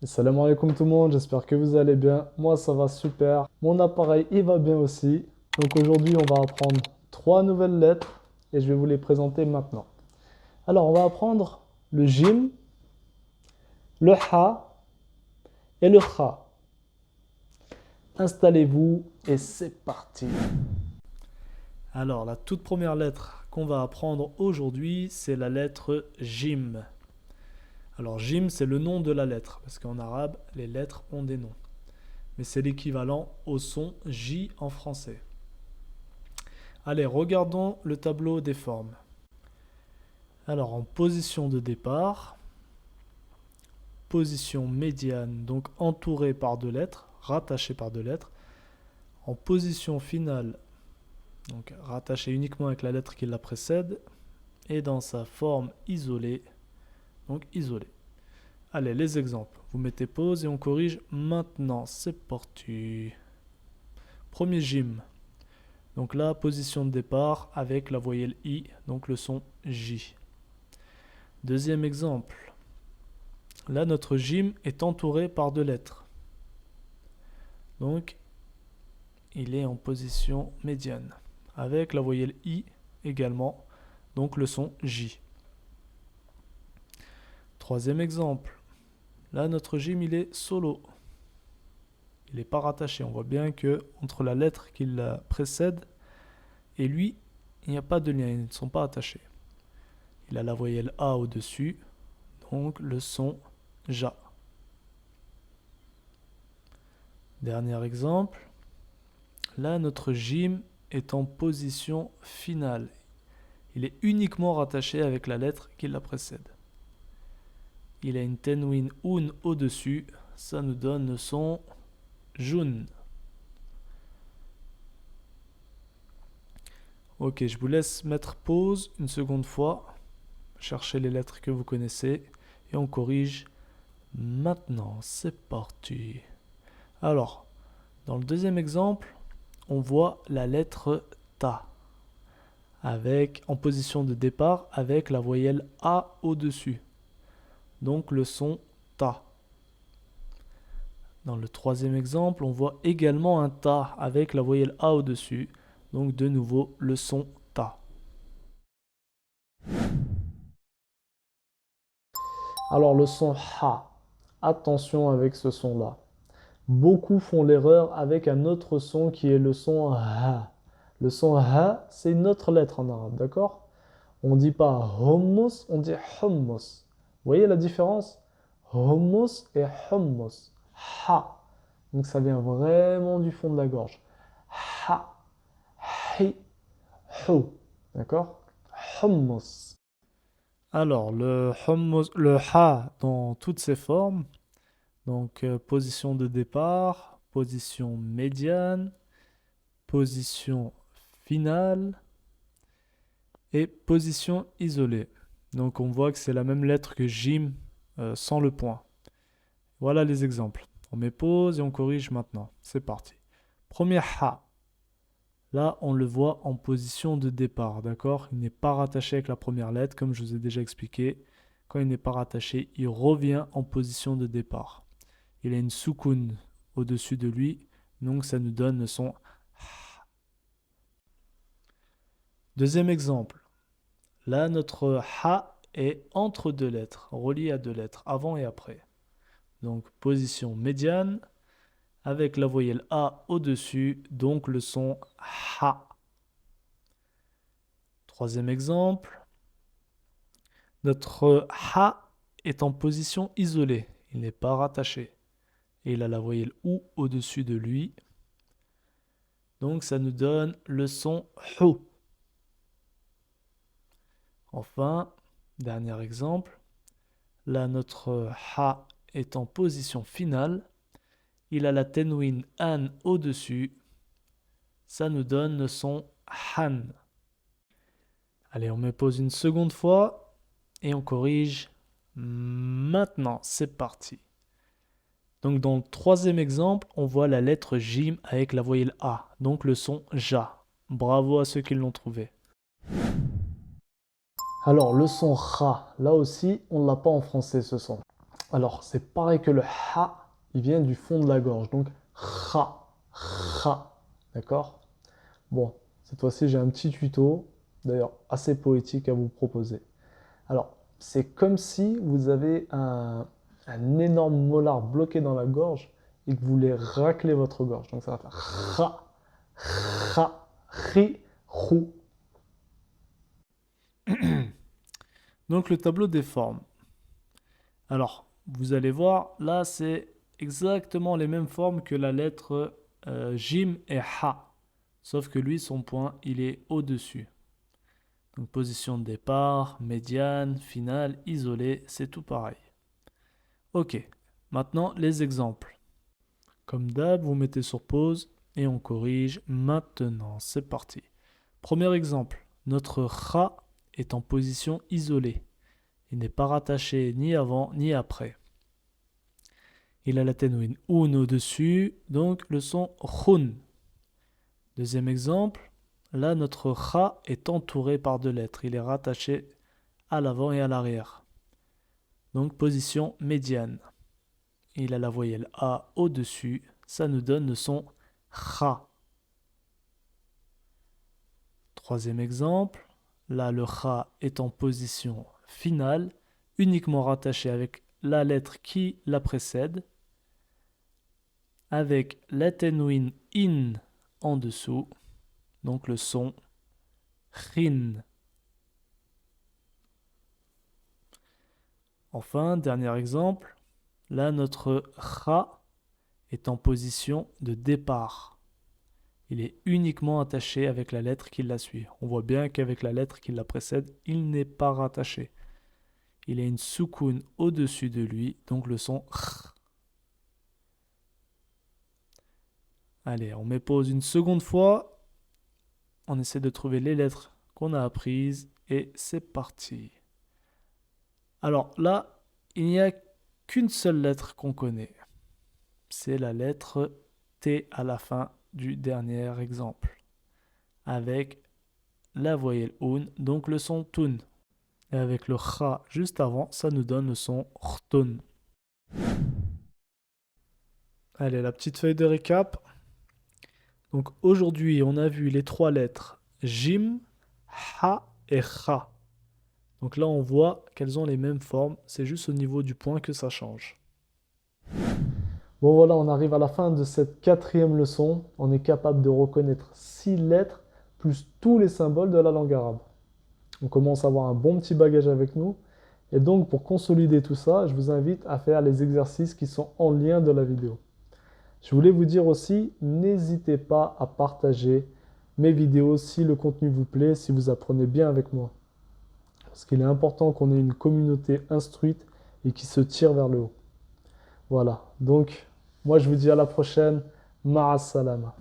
Salam alaikum tout le monde, j'espère que vous allez bien. Moi ça va super. Mon appareil il va bien aussi. Donc aujourd'hui on va apprendre trois nouvelles lettres et je vais vous les présenter maintenant. Alors on va apprendre le jim, le ha et le kha. Installez-vous et c'est parti. Alors la toute première lettre qu'on va apprendre aujourd'hui c'est la lettre jim. Alors jim c'est le nom de la lettre parce qu'en arabe les lettres ont des noms. Mais c'est l'équivalent au son J en français. Allez, regardons le tableau des formes. Alors, en position de départ, position médiane, donc entourée par deux lettres, rattachée par deux lettres. En position finale, donc rattachée uniquement avec la lettre qui la précède. Et dans sa forme isolée, donc isolée. Allez, les exemples. Vous mettez pause et on corrige maintenant. C'est parti. Premier gym. Donc là, position de départ avec la voyelle I, donc le son J. Deuxième exemple. Là, notre gym est entouré par deux lettres. Donc, il est en position médiane. Avec la voyelle I également, donc le son J. Troisième exemple. Là, notre gym, il est solo. Il n'est pas rattaché. On voit bien que entre la lettre qui la précède et lui, il n'y a pas de lien. Ils ne sont pas attachés. Il a la voyelle A au-dessus, donc le son Ja. Dernier exemple. Là, notre jim est en position finale. Il est uniquement rattaché avec la lettre qui la précède. Il a une tenwin un au-dessus. Ça nous donne le son Jun. Ok, je vous laisse mettre pause une seconde fois. Cherchez les lettres que vous connaissez. Et on corrige maintenant. C'est parti. Alors, dans le deuxième exemple, on voit la lettre Ta en position de départ avec la voyelle A au-dessus. Donc le son Ta. Dans le troisième exemple, on voit également un Ta avec la voyelle A au-dessus. Donc de nouveau le son Ta. Alors le son Ha. Attention avec ce son-là. Beaucoup font l'erreur avec un autre son qui est le son Ha. Le son Ha, c'est une autre lettre en arabe, d'accord? On ne dit pas hummus, on dit hummus. Vous voyez la différence? Hummus et hummus. Ha. Donc ça vient vraiment du fond de la gorge. Ha. Hi. Hu. D'accord? Hummus. Alors, le hummus, le ha dans toutes ses formes. Donc, position de départ, position médiane, position finale et position isolée. Donc on voit que c'est la même lettre que Jim sans le point. Voilà les exemples. On met pause et on corrige maintenant. C'est parti. Premier Ha. Là, on le voit en position de départ, d'accord? Il n'est pas rattaché avec la première lettre, comme je vous ai déjà expliqué. Quand il n'est pas rattaché, il revient en position de départ. Il a une soukoun au-dessus de lui, donc ça nous donne le son Ha. Deuxième exemple. Là, notre Ha est entre deux lettres, relié à deux lettres, avant et après. Donc, position médiane, avec la voyelle A au-dessus, donc le son Ha. Troisième exemple. Notre Ha est en position isolée, il n'est pas rattaché. Et il a la voyelle OU au-dessus de lui. Donc, ça nous donne le son Hu. Enfin, dernier exemple. Là, notre Ha est en position finale. Il a la tenwin An au-dessus. Ça nous donne le son Han. Allez, on me pose une seconde fois et on corrige. Maintenant, c'est parti. Donc, dans le troisième exemple, on voit la lettre Jim avec la voyelle A. Donc, le son Ja. Bravo à ceux qui l'ont trouvé. Alors, le son Ra, là aussi, on ne l'a pas en français ce son. Alors, c'est pareil que le ha, il vient du fond de la gorge. Donc, kha, kha. D'accord? Bon, cette fois-ci, j'ai un petit tuto, d'ailleurs assez poétique à vous proposer. Alors, c'est comme si vous avez un énorme molar bloqué dans la gorge et que vous voulez racler votre gorge. Donc, ça va faire kha, kha, ri, rou. Donc, le tableau des formes. Alors, vous allez voir, là, c'est exactement les mêmes formes que la lettre Jim et Ha. Sauf que lui, son point, il est au-dessus. Donc, position de départ, médiane, finale, isolé, c'est tout pareil. Ok, maintenant les exemples. Comme d'hab, vous mettez sur pause et on corrige maintenant. C'est parti. Premier exemple, notre Kha est en position isolée. Il n'est pas rattaché ni avant ni après. Il a la ténouine un au-dessus, donc le son khun. Deuxième exemple, là notre kha est entouré par deux lettres. Il est rattaché à l'avant et à l'arrière. Donc position médiane. Il a la voyelle A au-dessus. Ça nous donne le son kha. Troisième exemple, là le kha est en position finale, uniquement rattaché avec la lettre qui la précède, avec l'atténuine in en dessous, donc le son khin. Enfin, dernier exemple, là notre kha est en position de départ. Il est uniquement attaché avec la lettre qui la suit. On voit bien qu'avec la lettre qui la précède, il n'est pas rattaché. Il a une soukoun au-dessus de lui, donc le son kh. Allez, on met pause une seconde fois. On essaie de trouver les lettres qu'on a apprises et c'est parti. Alors là, il n'y a qu'une seule lettre qu'on connaît. C'est la lettre T à la fin du dernier exemple. Avec la voyelle un, donc le son tun. Et avec le kha juste avant, ça nous donne le son rtun. Allez, la petite feuille de récap. Donc aujourd'hui, on a vu les trois lettres jim, ha et kha. Donc là, on voit qu'elles ont les mêmes formes. C'est juste au niveau du point que ça change. Bon voilà, on arrive à la fin de cette quatrième leçon. On est capable de reconnaître 6 lettres plus tous les symboles de la langue arabe. On commence à avoir un bon petit bagage avec nous. Et donc, pour consolider tout ça, je vous invite à faire les exercices qui sont en lien de la vidéo. Je voulais vous dire aussi, n'hésitez pas à partager mes vidéos si le contenu vous plaît, si vous apprenez bien avec moi. Parce qu'il est important qu'on ait une communauté instruite et qui se tire vers le haut. Voilà, donc moi je vous dis à la prochaine. Ma'as salama.